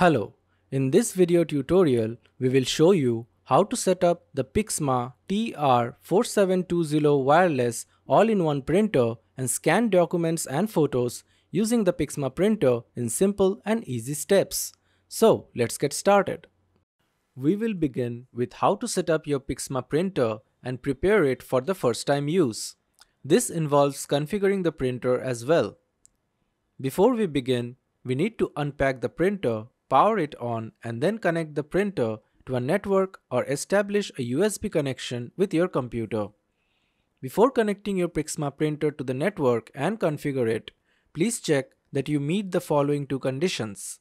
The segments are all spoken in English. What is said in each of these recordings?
Hello, in this video tutorial, we will show you how to set up the PIXMA TR4720 wireless all-in-one printer and scan documents and photos using the PIXMA printer in simple and easy steps. So let's get started. We will begin with how to set up your PIXMA printer and prepare it for the first time use. This involves configuring the printer as well. Before we begin, we need to unpack the printer, power it on, and then connect the printer to a network or establish a USB connection with your computer. Before connecting your PIXMA printer to the network and configure it, please check that you meet the following two conditions.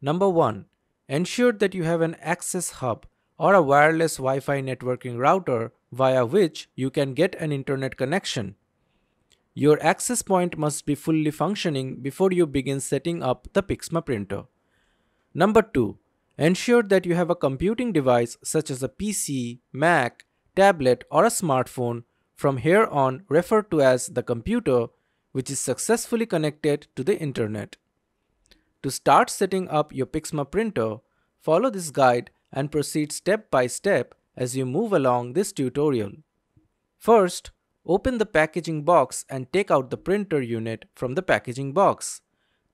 Number 1. Ensure that you have an access hub or a wireless Wi-Fi networking router via which you can get an internet connection. Your access point must be fully functioning before you begin setting up the PIXMA printer. Number 2. Ensure that you have a computing device such as a PC, Mac, tablet or a smartphone, from here on referred to as the computer, which is successfully connected to the internet. To start setting up your PIXMA printer, follow this guide and proceed step by step as you move along this tutorial. First, open the packaging box and take out the printer unit from the packaging box.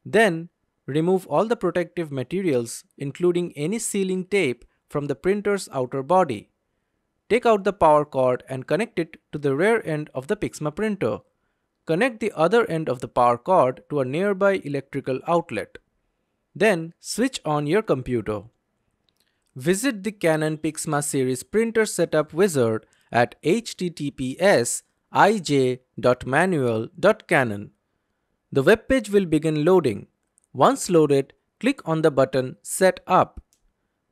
Then, remove all the protective materials including any sealing tape from the printer's outer body. Take out the power cord and connect it to the rear end of the PIXMA printer. Connect the other end of the power cord to a nearby electrical outlet. Then, switch on your computer. Visit the Canon PIXMA series printer setup wizard at https://ij.manual.canon. The web page will begin loading. Once loaded, click on the button Set Up.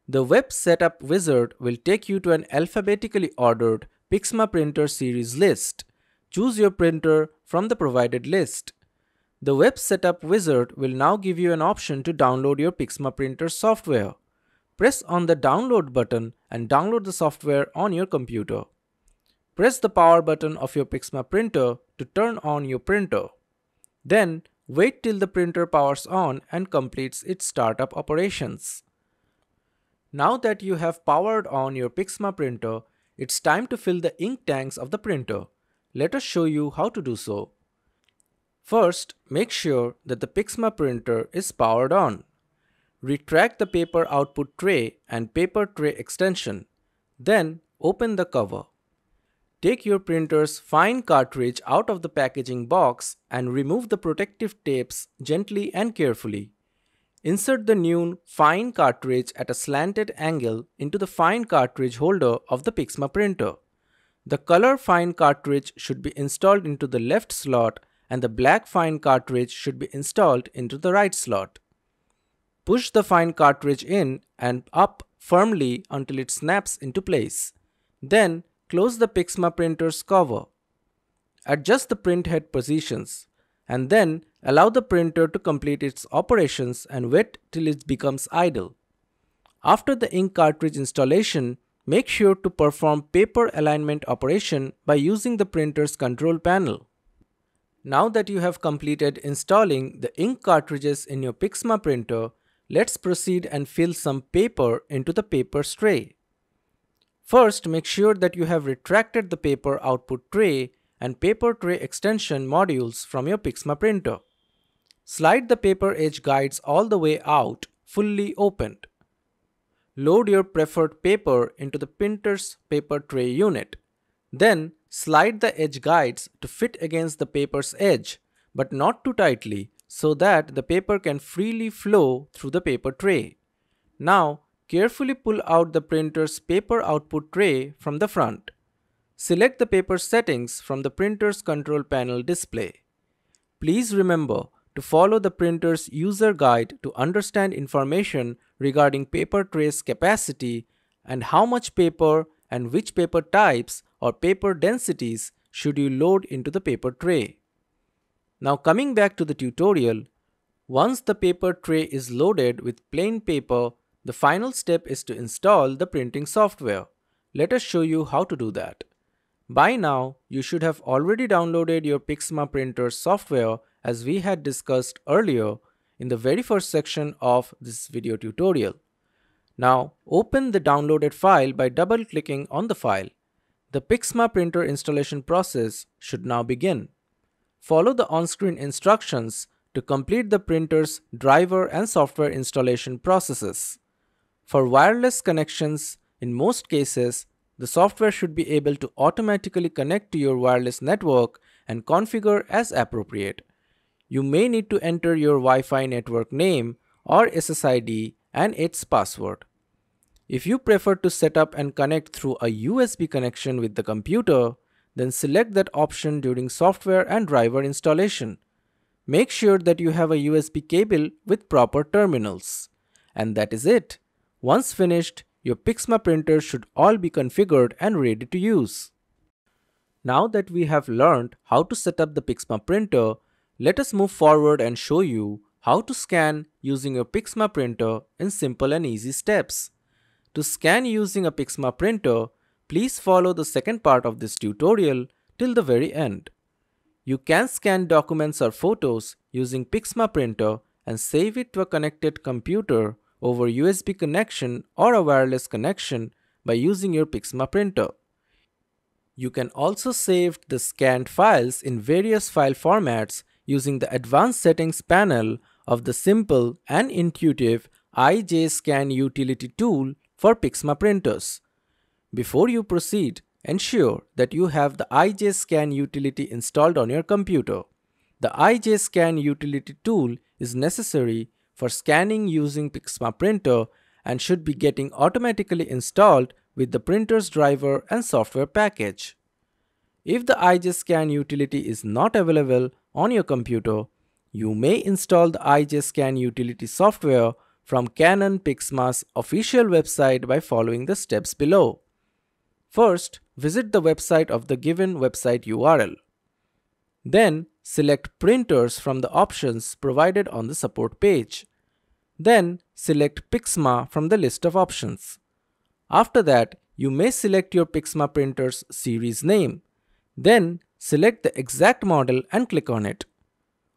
The web setup wizard will take you to an alphabetically ordered PIXMA printer series list. Choose your printer from the provided list. The web setup wizard will now give you an option to download your PIXMA printer software. Press on the download button and download the software on your computer. Press the power button of your PIXMA printer to turn on your printer. Then, wait till the printer powers on and completes its startup operations. Now that you have powered on your PIXMA printer, it's time to fill the ink tanks of the printer. Let us show you how to do so. First, make sure that the PIXMA printer is powered on. Retract the paper output tray and paper tray extension. Then, open the cover. Take your printer's fine cartridge out of the packaging box and remove the protective tapes gently and carefully. Insert the new fine cartridge at a slanted angle into the fine cartridge holder of the PIXMA printer. The color fine cartridge should be installed into the left slot and the black fine cartridge should be installed into the right slot. Push the fine cartridge in and up firmly until it snaps into place. Then, close the PIXMA printer's cover. Adjust the print head positions and then allow the printer to complete its operations and wait till it becomes idle. After the ink cartridge installation, make sure to perform paper alignment operation by using the printer's control panel. Now that you have completed installing the ink cartridges in your PIXMA printer, let's proceed and fill some paper into the paper tray. First, make sure that you have retracted the paper output tray and paper tray extension modules from your PIXMA printer. Slide the paper edge guides all the way out, fully opened. Load your preferred paper into the printer's paper tray unit. Then, slide the edge guides to fit against the paper's edge, but not too tightly, so that the paper can freely flow through the paper tray. Now, carefully pull out the printer's paper output tray from the front. Select the paper settings from the printer's control panel display. Please remember to follow the printer's user guide to understand information regarding paper tray's capacity and how much paper and which paper types or paper densities should you load into the paper tray. Now coming back to the tutorial, once the paper tray is loaded with plain paper, the final step is to install the printing software. Let us show you how to do that. By now, you should have already downloaded your PIXMA printer software as we had discussed earlier, in the very first section of this video tutorial. Now open the downloaded file by double-clicking on the file. The PIXMA printer installation process should now begin. Follow the on-screen instructions to complete the printer's driver and software installation processes. For wireless connections, in most cases, the software should be able to automatically connect to your wireless network and configure as appropriate. You may need to enter your Wi-Fi network name or SSID and its password. If you prefer to set up and connect through a USB connection with the computer, then select that option during software and driver installation. Make sure that you have a USB cable with proper terminals. And that is it. Once finished, your PIXMA printer should all be configured and ready to use. Now that we have learned how to set up the PIXMA printer, let us move forward and show you how to scan using your PIXMA printer in simple and easy steps. To scan using a PIXMA printer, please follow the second part of this tutorial till the very end. You can scan documents or photos using PIXMA printer and save it to a connected computer over USB connection or a wireless connection by using your PIXMA printer. You can also save the scanned files in various file formats using the Advanced Settings panel of the simple and intuitive iJScan utility tool for PIXMA printers. Before you proceed, ensure that you have the iJScan utility installed on your computer. The iJScan utility tool is necessary for scanning using PIXMA printer and should be getting automatically installed with the printer's driver and software package. If the iJScan utility is not available on your computer, you may install the iJScan utility software from Canon PIXMA's official website by following the steps below. First, visit the website of the given website URL. Then, select Printers from the options provided on the support page. Then, select PIXMA from the list of options. After that, you may select your PIXMA printer's series name. Then, select the exact model and click on it.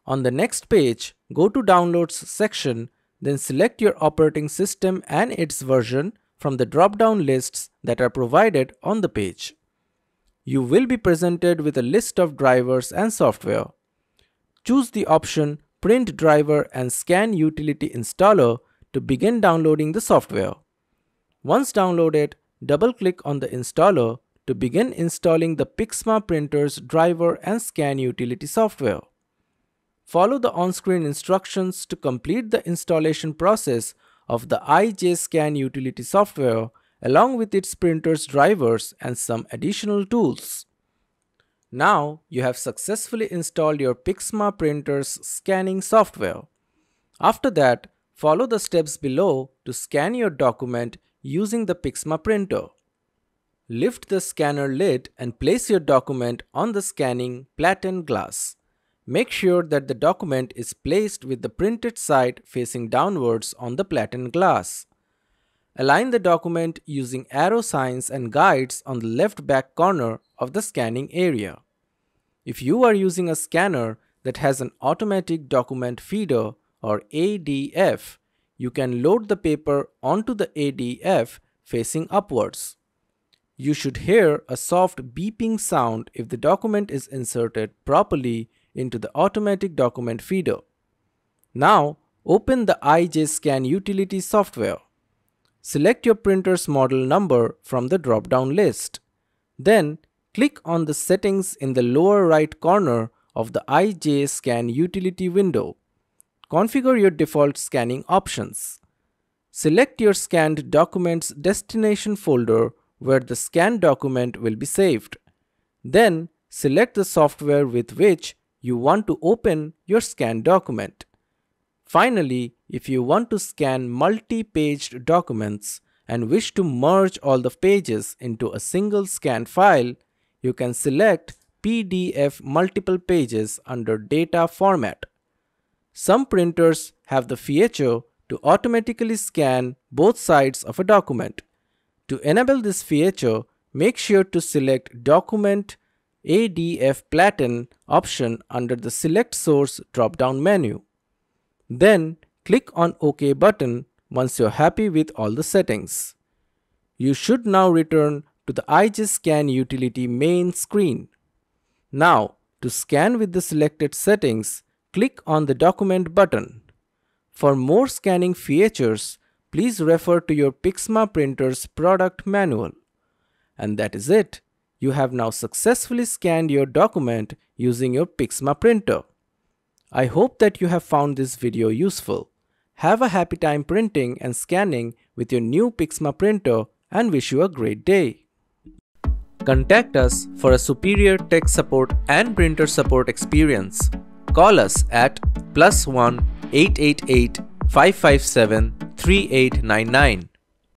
On the next page, go to Downloads section, then select your operating system and its version from the drop-down lists that are provided on the page. You will be presented with a list of drivers and software. Choose the option Print Driver and Scan Utility Installer to begin downloading the software. Once downloaded, double-click on the installer to begin installing the PIXMA printer's driver and scan utility software. Follow the on-screen instructions to complete the installation process of the iJScan utility software along with its printer's drivers and some additional tools. Now you have successfully installed your PIXMA printer's scanning software. After that, follow the steps below to scan your document using the PIXMA printer. Lift the scanner lid and place your document on the scanning platen glass. Make sure that the document is placed with the printed side facing downwards on the platen glass. Align the document using arrow signs and guides on the left back corner of the scanning area. If you are using a scanner that has an automatic document feeder or ADF, you can load the paper onto the ADF facing upwards. You should hear a soft beeping sound if the document is inserted properly into the automatic document feeder. Now, open the iJScan utility software. Select your printer's model number from the drop-down list. Then, click on the settings in the lower right corner of the iJScan utility window. Configure your default scanning options. Select your scanned document's destination folder where the scanned document will be saved. Then, select the software with which you want to open your scanned document. Finally, if you want to scan multi-paged documents and wish to merge all the pages into a single scanned file, you can select PDF multiple pages under Data Format. Some printers have the feature to automatically scan both sides of a document. To enable this feature, make sure to select Document ADF Platen option under the Select Source drop-down menu. Then click on OK button once you're happy with all the settings. You should now return to the iGScan utility main screen. Now, to scan with the selected settings, click on the document button. For more scanning features, please refer to your PIXMA printer's product manual. And that is it. You have now successfully scanned your document using your PIXMA printer. I hope that you have found this video useful. Have a happy time printing and scanning with your new PIXMA printer and wish you a great day. Contact us for a superior tech support and printer support experience. Call us at +1 888 557 3899.